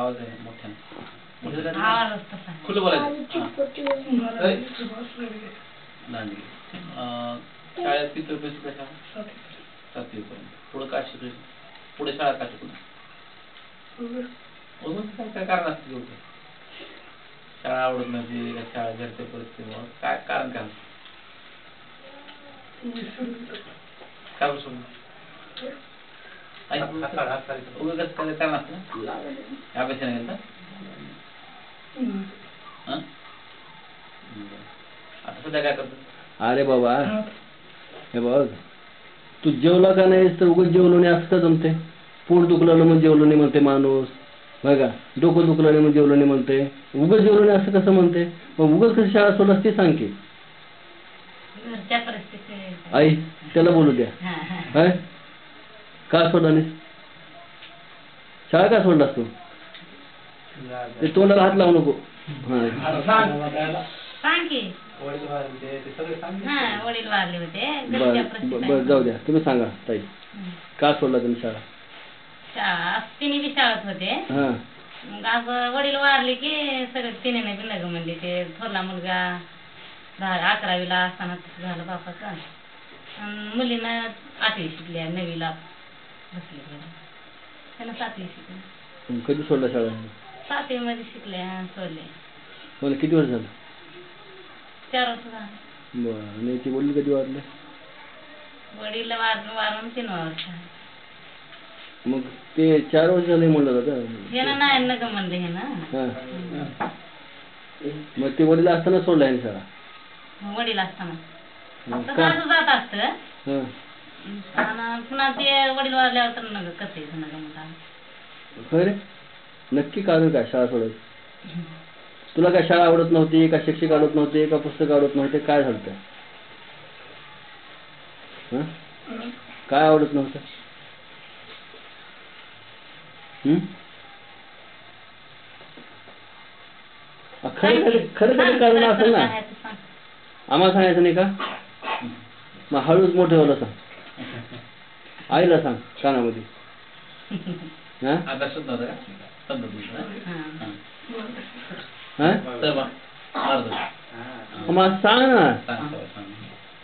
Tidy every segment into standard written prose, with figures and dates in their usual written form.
आवाज आहे मोठ्याने खुलं शाळेत किती रुपये शिकायचा? 7वी पर्यंत. पुढे काय शिकायचं? पुढे शाळा का शिकणार? काय कारण असते? शाळा आवडत नव्हती का शाळा घरच्या परिस्थितीमुळे काय कारण काय? काय बसून उगाच काय कारण असतं? अभ्यास नाही गेला? आता सध्या काय करतो? अरे बाबा हे बघ, तू जेवला का नाहीस तर उगाच जेवलो नाही असं का जमते? पोट दुखलं म्हणून जेवलो नाही म्हणते माणूस, बघा डोकं दुखलं नाही म्हणून जेवलो नाही म्हणते, उगाच जेवलो नाही असं कसं म्हणते? मग उगाच कसं शाळा सोडलास ते सांग की. आई त्याला बोलू द्या. काय का सोडला नाहीस शाळा? का सोडलास तू? ते तोंडाला हात लावू नको. वडील वारले होते. जाऊ द्या, तुम्ही सांगा ताई, का सोडला तुम्ही शाळा? तिने बी शाळेत होते. मग असं वडील वारले की सगळे तिने बी लग्न म्हणले. ते थोरला मुलगा 11वीला असताना झालं बापाचा. मुलीनं 8वी शिकल्या, 9वीला बसली. त्यानं 7वी शिकली. कधी सोडला शाळा? 7वी मध्ये शिकल्या सोडले. मला किती वर्ष झालं? 4 वर्ष झालं. बरं. आणि ती वडील कधी वारले? वडील वारून 3 वर्ष. मग ते 4 वर्ष झाले म्हणलं होतं. हे ना नाही नग म्हणले हे ना. मग ते वडील असताना सोडला आहे शाळा? वडील असताना जात असतं. पुन्हा ते वडील वारल्यावर तर नग कसं नग म्हणतात. खरे नक्की कारण काय शाळा सोडायची? तुला काय शाळा आवडत नव्हती का? शिक्षक आवडत नव्हते का? पुस्तक आवडत नव्हते? काय झालं? काय आवडत नव्हतं? खरं खरं कारण असेल ना. आम्हाला सांगायचं नाही का? मग हळूच मोठे होला सांग. आईला सांग कानामध्ये. मग सांग ना.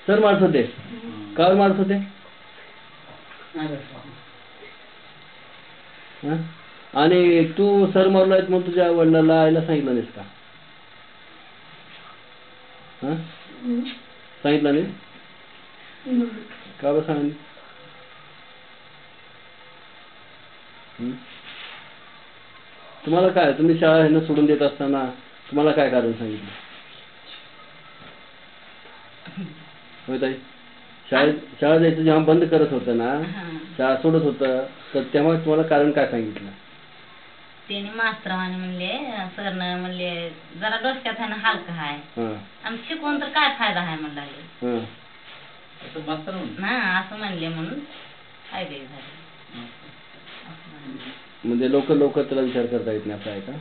सर मारत होते का? मारत होते. आणि तू सर मारला मग तुझ्या वडिलांना आईला सांगितलं नाहीस का? सांगितलं नाही का? बरं सांगितलं. तुम्हाला काय, तुम्ही शाळा ह्यांना सोडून देत असताना तुम्हाला काय कारण सांगितलं? होय ताई, शाळा जायचं जेव्हा बंद करत होतं ना, शाळा सोडत होतं, तर तेव्हा तुम्हाला कारण काय सांगितलं? त्याने मास्तरावाने म्हणले, सरनं म्हणले जरा डोसक्यात आहे ना हलका आहे आणि शिकवून तर काय फायदा आहे म्हणले. असं म्हणले म्हणून फायदे झाले. म्हणजे लवकर त्याला विचार करता येत नाही असं आहे का?